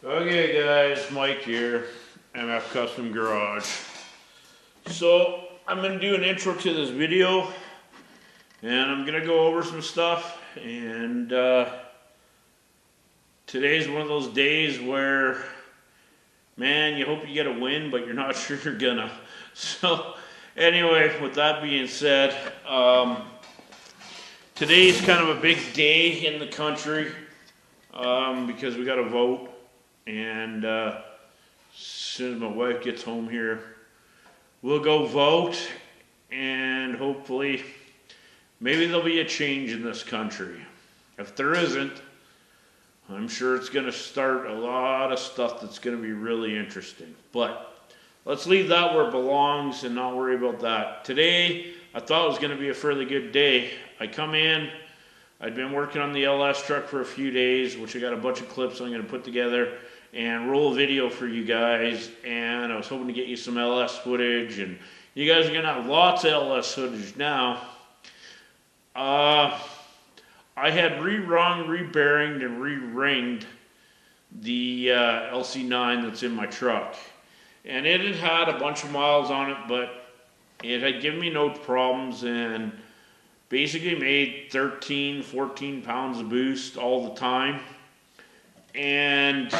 Okay guys, Mike here, MF Custom Garage. So I'm going to do an intro to this video and I'm going to go over some stuff, and today's one of those days where, man, you hope you get a win but you're not sure you're gonna. So anyway, with that being said, today's kind of a big day in the country because we got to vote. And as soon as my wife gets home here, we'll go vote, and hopefully maybe there'll be a change in this country. If there isn't, I'm sure it's going to start a lot of stuff that's going to be really interesting. But let's leave that where it belongs and not worry about that. Today, I thought it was going to be a fairly good day. I come in, I'd been working on the LS truck for a few days, which I got a bunch of clips I'm going to put together and roll a video for you guys, and I was hoping to get you some LS footage, and you guys are going to have lots of LS footage now. I had re-rung, re-bearinged, and re-ringed the LC9 that's in my truck, and it had had a bunch of miles on it, but it had given me no problems, and basically made 13, 14 pounds of boost all the time, and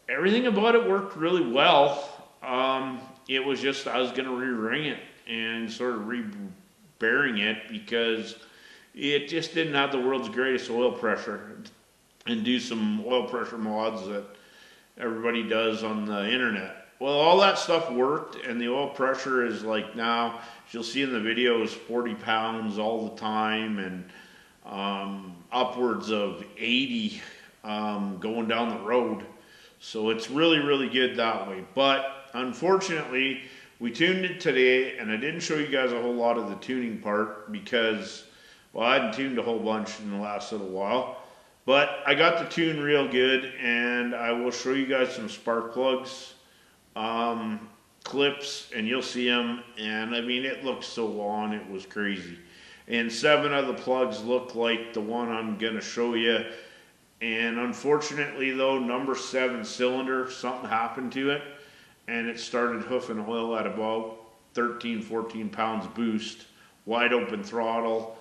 everything about it worked really well. It was just I was going to re-ring it and sort of re-bearing it because it just didn't have the world's greatest oil pressure, and do some oil pressure mods that everybody does on the internet. Well, all that stuff worked, and the oil pressure is like now, as you'll see in the video, is 40 pounds all the time, and upwards of 80 going down the road. So it's really, really good that way. But unfortunately, we tuned it today, and I didn't show you guys a whole lot of the tuning part because, well, I hadn't tuned a whole bunch in the last little while. But I got the tune real good, and I will show you guys some spark plugs, clips, and you'll see them. And I mean, it looked so on, it was crazy. And 7 of the plugs look like the one I'm going to show you. And unfortunately though, number 7 cylinder, something happened to it, and it started hoofing oil at about 13, 14 pounds boost, wide open throttle.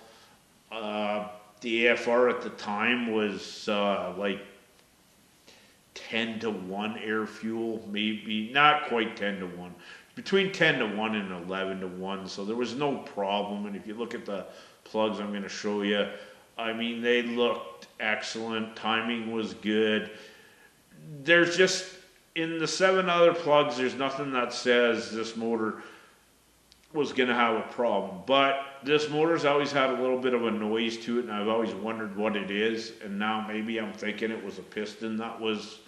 The AFR at the time was like 10 to 1 air fuel, maybe not quite 10 to 1, between 10 to 1 and 11 to 1, so there was no problem. And if you look at the plugs I'm going to show you, I mean, they looked excellent. Timing was good. There's just, in the 7 other plugs, there's nothing that says this motor was going to have a problem. But this motor's always had a little bit of a noise to it, and I've always wondered what it is. And now maybe I'm thinking it was a piston that was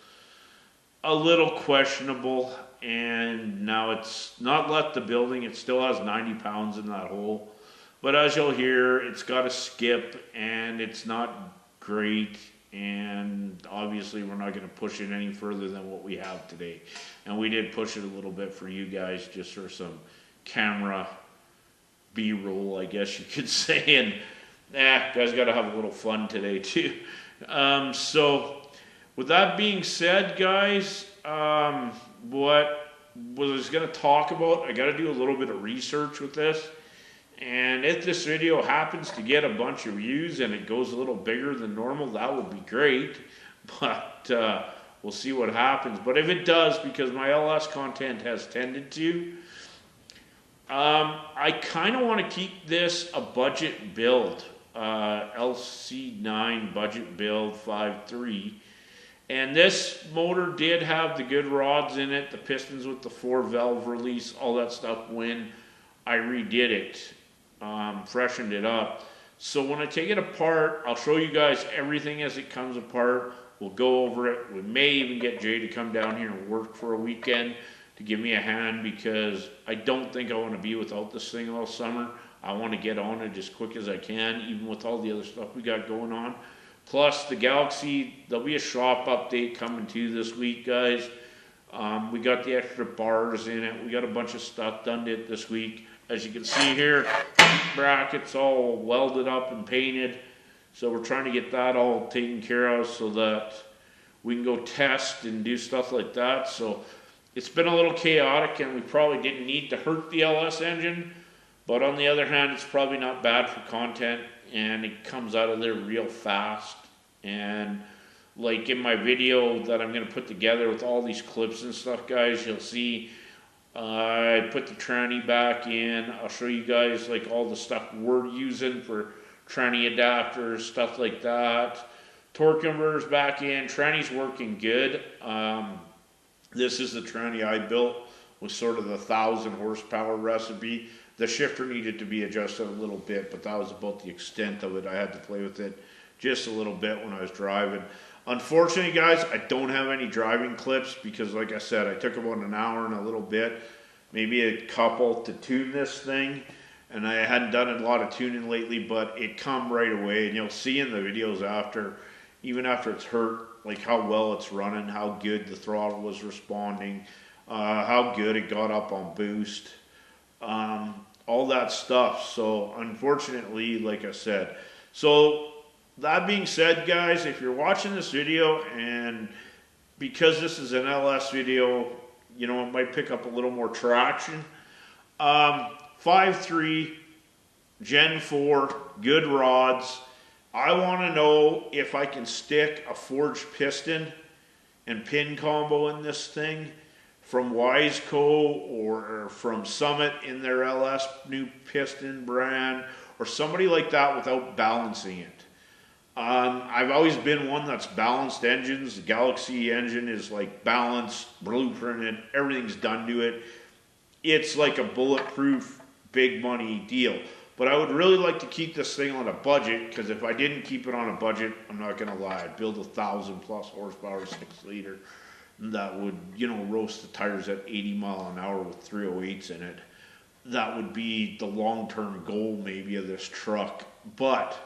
a little questionable. And now it's not left the building. It still has 90 pounds in that hole. But as you'll hear, it's got a skip, and it's not great, and obviously we're not going to push it any further than what we have today. And we did push it a little bit for you guys, just for some camera B-roll, I guess you could say, and guys got to have a little fun today too. So with that being said, guys, what I was going to talk about, I got to do a little bit of research with this. And if this video happens to get a bunch of views and it goes a little bigger than normal, that would be great. But we'll see what happens. But if it does, because my LS content has tended to, I kind of want to keep this a budget build. LC9 budget build 5.3. And this motor did have the good rods in it, the pistons with the 4-valve release, all that stuff when I redid it. Freshened it up. So when I take it apart, I'll show you guys everything as it comes apart. We'll go over it. We may even get Jay to come down here and work for a weekend to give me a hand, because I don't think I want to be without this thing all summer. I want to get on it as quick as I can, even with all the other stuff we got going on. Plus the Galaxy, there'll be a shop update coming too this week, guys. We got the extra bars in it. We got a bunch of stuff done to it this week. As you can see here, brackets all welded up and painted. So we're trying to get that all taken care of so that we can go test and do stuff like that. So it's been a little chaotic, and we probably didn't need to hurt the LS engine. But on the other hand, it's probably not bad for content, and it comes out of there real fast. And like in my video that I'm going to put together with all these clips and stuff, guys, you'll see I put the tranny back in. I'll show you guys like all the stuff we're using for tranny adapters, stuff like that. Torque converters back in. Tranny's working good. This is the tranny I built with sort of the 1,000 horsepower recipe. The shifter needed to be adjusted a little bit, but that was about the extent of it. I had to play with it just a little bit when I was driving. Unfortunately, guys, I don't have any driving clips because, like I said, I took about an hour and a little bit, maybe a couple, to tune this thing. And I hadn't done a lot of tuning lately, but it come right away. And you'll see in the videos after, even after it's hurt, like how well it's running, how good the throttle was responding, how good it got up on boost, all that stuff. So unfortunately, like I said, so that being said, guys, if you're watching this video, and because this is an LS video, you know, it might pick up a little more traction. 5.3, Gen 4, good rods. I want to know if I can stick a forged piston and pin combo in this thing from Wiseco or from Summit in their LS new piston brand, or somebody like that without balancing it. I've always been one that's balanced engines. The Galaxy engine is like balanced, blueprinted, everything's done to it. It's like a bulletproof, big money deal. But I would really like to keep this thing on a budget, because if I didn't keep it on a budget, I'm not gonna lie, I'd build 1,000 plus horsepower 6-liter that would, you know, roast the tires at 80 mile an hour with 308s in it. That would be the long-term goal maybe of this truck. But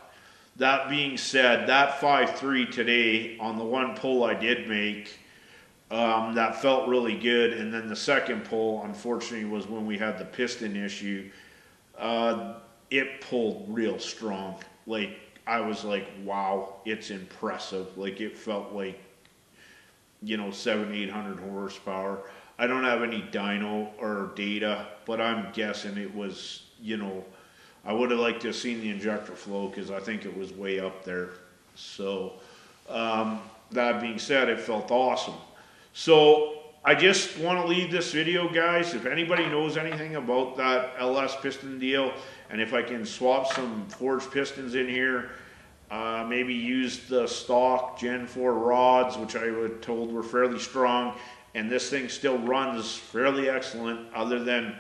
that being said, that 5.3 today on the one pull I did make, that felt really good. And then the second pull, unfortunately, was when we had the piston issue. It pulled real strong. Like, I was like, wow, it's impressive. Like, it felt like, you know, 700-800 horsepower. I don't have any dyno or data, but I'm guessing it was, you know, I would have liked to have seen the injector flow, because I think it was way up there. So, that being said, it felt awesome. So, I just want to leave this video, guys. If anybody knows anything about that LS piston deal, and if I can swap some forged pistons in here, maybe use the stock Gen 4 rods, which I was told were fairly strong, and this thing still runs fairly excellent, other than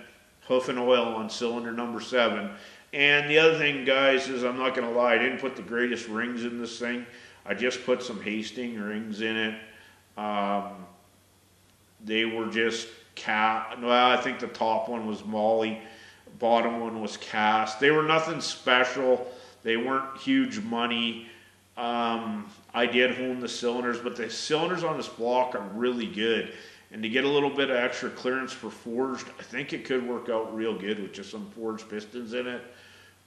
hoof and oil on cylinder number 7. And the other thing, guys, is I'm not going to lie, I didn't put the greatest rings in this thing. I just put some Hastings rings in it. They were just well, I think the top one was Molly, bottom one was cast. They were nothing special. They weren't huge money. I did hone the cylinders, but the cylinders on this block are really good. And to get a little bit of extra clearance for forged, I think it could work out real good with just some forged pistons in it.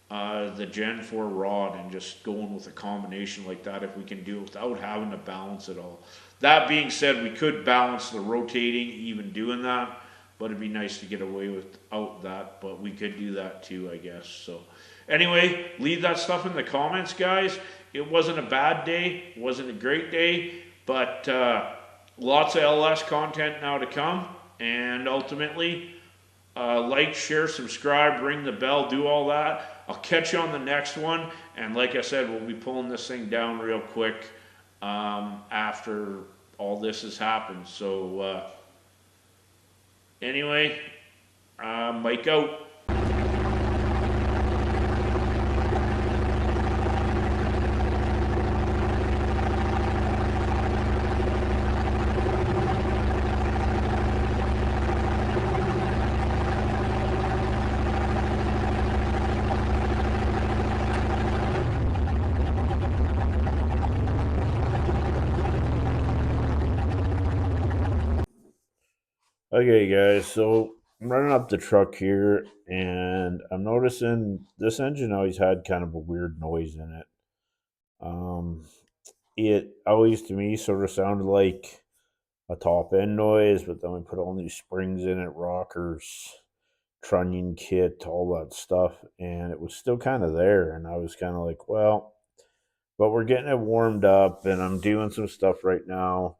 The Gen 4 rod, and just going with a combination like that, if we can do it without having to balance it all. That being said, we could balance the rotating even doing that, but it'd be nice to get away without that, but we could do that too, I guess. So anyway, leave that stuff in the comments, guys. It wasn't a bad day, it wasn't a great day, but lots of LS content now to come, and ultimately, like, share, subscribe, ring the bell, do all that. I'll catch you on the next one, and like I said, we'll be pulling this thing down real quick after all this has happened. So anyway, Mike out. Okay, guys, so I'm running up the truck here, and I'm noticing this engine always had kind of a weird noise in it. it always to me sort of sounded like a top end noise, but then we put all new springs in it, rockers, trunnion kit, all that stuff, and it was still kind of there. And I was kind of like, well, but we're getting it warmed up, and I'm doing some stuff right now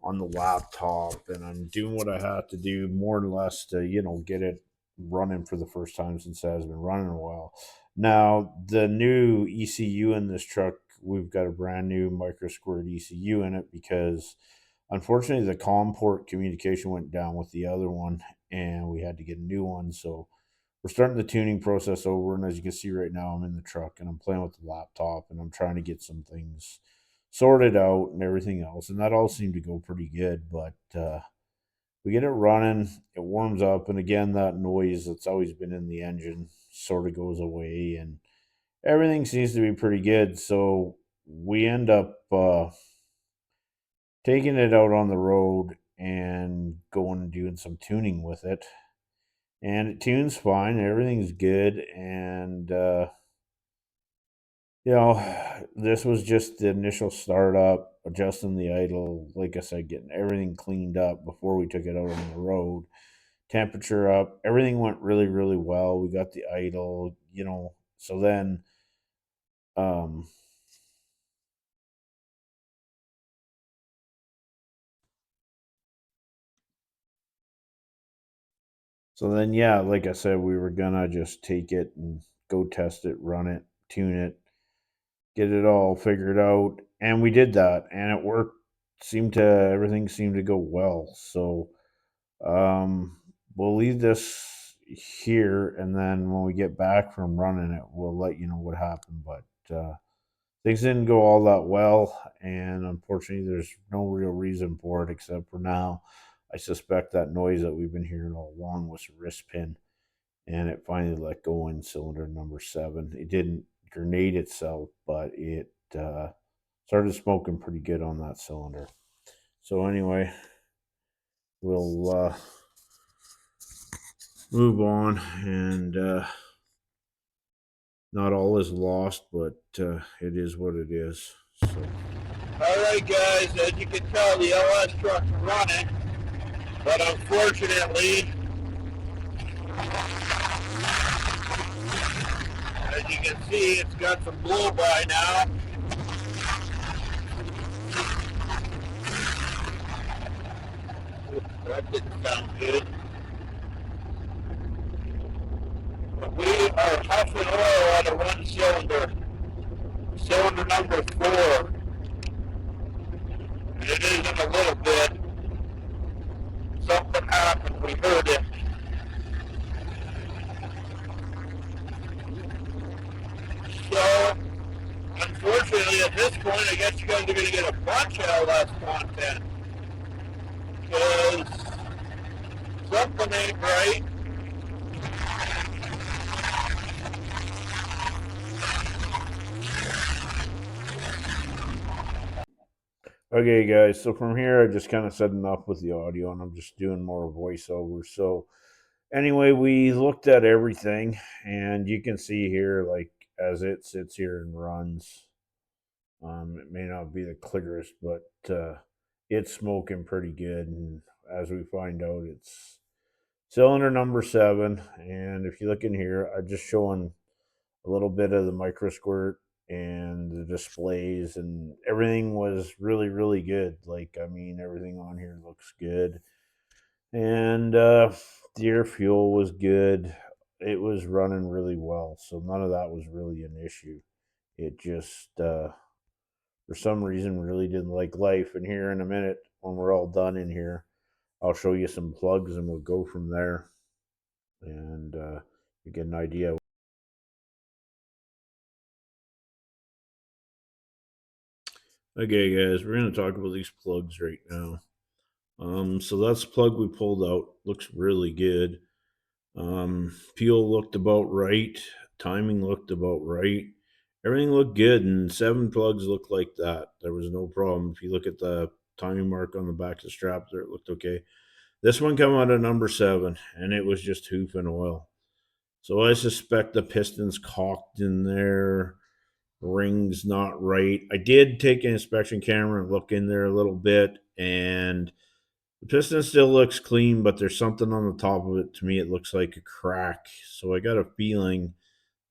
on the laptop, and I'm doing what I have to do more or less to, get it running for the first time since it has been running a while. Now, the new ECU in this truck, we've got a brand new micro squared ECU in it because unfortunately the COM port communication went down with the other one and we had to get a new one. So we're starting the tuning process over, and as you can see right now, I'm in the truck and I'm playing with the laptop and I'm trying to get some things sorted out and everything else, and that all seemed to go pretty good. But we get it running, it warms up, and again, that noise that's always been in the engine sort of goes away, and everything seems to be pretty good. So we end up taking it out on the road and going and doing some tuning with it, and it tunes fine, everything's good. And this was just the initial startup, adjusting the idle, like I said, getting everything cleaned up before we took it out on the road. Temperature up, everything went really, really well. We got the idle, so then um yeah, like I said, we were gonna just take it and go test it, run it, tune it, get it all figured out, and we did that, and it worked. Everything seemed to go well. So we'll leave this here, and then when we get back from running it, we'll let you know what happened. But things didn't go all that well, and unfortunately, there's no real reason for it except for now. I suspect that noise that we've been hearing all along was a wrist pin, and it finally let go in cylinder number 7. It didn't grenade itself, but it started smoking pretty good on that cylinder. So anyway, we'll move on, and not all is lost, but it is what it is. So, all right, guys, as you can tell, the LS truck's running, but unfortunately, as you can see, it's got some blow by now. That didn't sound good. But we are pumping oil out of one cylinder, cylinder number 4. And it isn't a little bit. Something happened, we heard it. So, unfortunately, at this point, I guess you guys are going to get a bunch of LS content. Because something ain't right. okay, guys. So from here, I just kind of said enough with the audio, and I'm just doing more voiceover. So anyway, we looked at everything, and you can see here, like as it sits here and runs. It may not be the clearest, but it's smoking pretty good. And as we find out, it's cylinder number 7. And if you look in here, I'm just showing a little bit of the micro squirt and the displays, and everything was really, really good. Like, I mean, everything on here looks good. And the air fuel was good. It was running really well. So none of that was really an issue. It just, for some reason, really didn't like life. And here in a minute, when we're all done in here, I'll show you some plugs and we'll go from there. And you get an idea. Okay, guys, we're going to talk about these plugs right now. So that's the plug we pulled out. Looks really good. Fuel looked about right. Timing looked about right. Everything looked good, and 7 plugs looked like that. There was no problem. If you look at the timing mark on the back of the strap there, it looked okay. This one came out of number 7, and it was just hoof and oil. So I suspect the piston's cocked in there. ring's not right. I did take an inspection camera and look in there a little bit, and the piston still looks clean, but there's something on the top of it. To me, it looks like a crack. So I got a feeling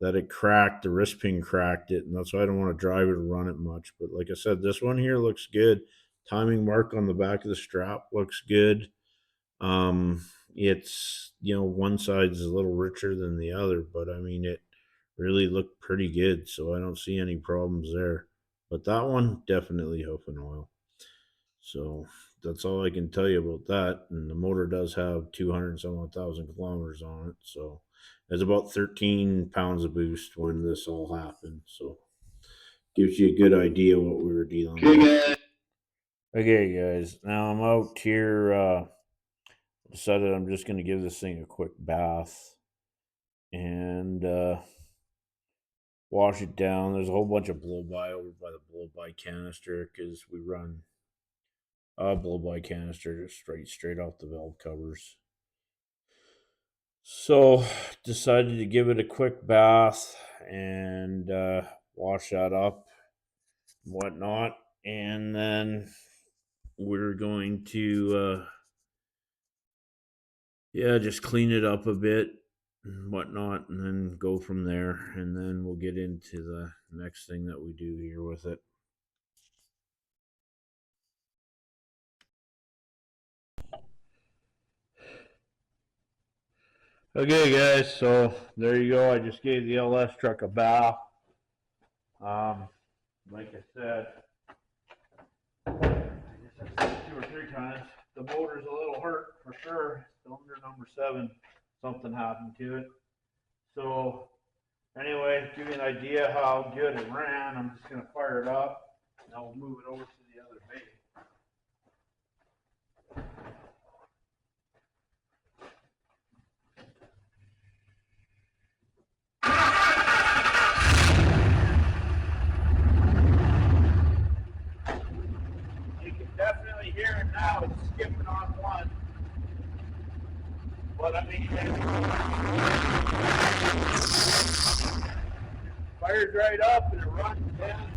that it cracked, the wrist pin cracked it, and that's why I don't want to drive it or run it much. But like I said, this one here looks good. Timing mark on the back of the strap looks good. It's, one side's a little richer than the other, but I mean, it really looked pretty good, so I don't see any problems there. But that one, definitely hoof and oil. So that's all I can tell you about that. And the motor does have 200 and some odd thousand kilometers on it, so it's about 13 pounds of boost when this all happened. So gives you a good idea what we were dealing with. Okay, guys. Now I'm out here. Decided I'm just going to give this thing a quick bath and wash it down. There's a whole bunch of blow by over by the blow by canister because we run a blow by canister just straight off the valve covers. So decided to give it a quick bath and wash that up and whatnot, and then we're going to just clean it up a bit and whatnot, and then go from there, and then we'll get into the next thing that we do here with it. Okay, guys, so there you go. I just gave the LS truck a bath. Like I said, I just 2 or 3 times. The motor's a little hurt for sure. Cylinder number 7, something happened to it. So anyway, give you an idea how good it ran, I'm just gonna fire it up and I'll move it over to the other bay. You can definitely hear it now. It's skipping on 1. But I mean, fires right up and it runs down.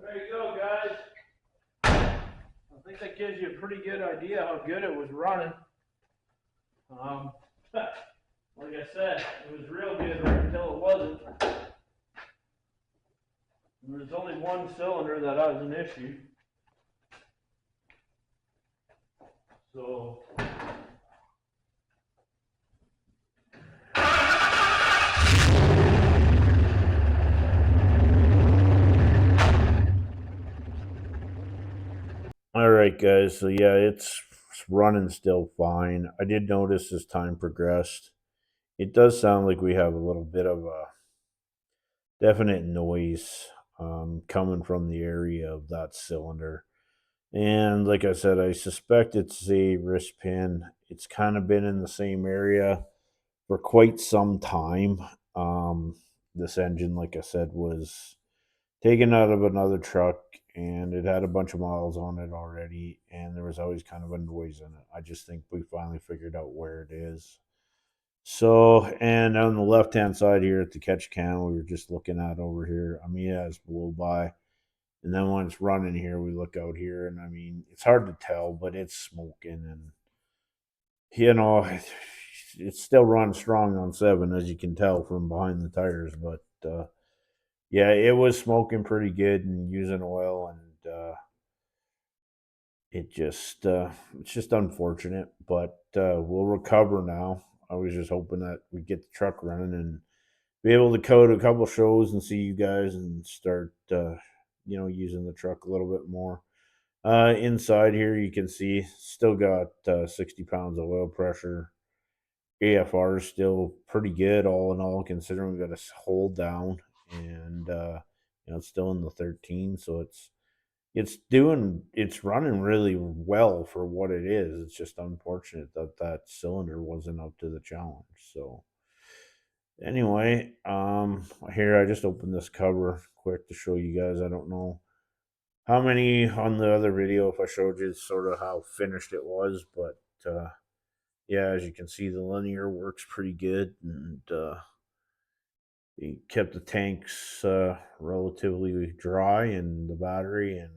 There you go, guys. I think that gives you a pretty good idea how good it was running. Like I said, it was real good right until it wasn't. There was only one cylinder that was an issue. So all right, guys. So yeah, it's running still fine. I did notice as time progressed, it does sound like we have a little bit of a definite noise coming from the area of that cylinder. And like I said, I suspect it's a wrist pin. It's kind of been in the same area for quite some time. This engine, like I said, was taken out of another truck and it had a bunch of miles on it already, and there was always kind of a noise in it. I just think we finally figured out where it is. So, and on the left hand side here at the catch can, we were just looking at over here. I mean, yeah, it's blew by. And then when it's running here, we look out here, and I mean, it's hard to tell, but it's smoking, and you know, it's still running strong on 7, as you can tell from behind the tires. But yeah, it was smoking pretty good and using oil, and it's just unfortunate. But we'll recover now. I was just hoping that we'd get the truck running and be able to code a couple shows and see you guys and start, using the truck a little bit more. Inside here, you can see still got 60 pounds of oil pressure. AFR is still pretty good, all in all, considering we got a hold down, and it's still in the 13, so it's running really well for what it is. It's just unfortunate that that cylinder wasn't up to the challenge. So anyway, here I just opened this cover quick to show you guys. I don't know how many on the other video if I showed you sort of how finished it was, but yeah, as you can see, the linear works pretty good, and he kept the tanks relatively dry and the battery, and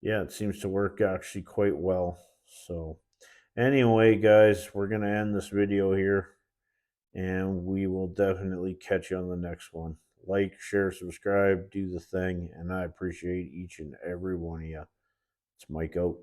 yeah, it seems to work actually quite well. So anyway, guys, we're gonna end this video here, and we will definitely catch you on the next one. Like, share, subscribe, do the thing, and I appreciate each and every one of you. It's Mike out.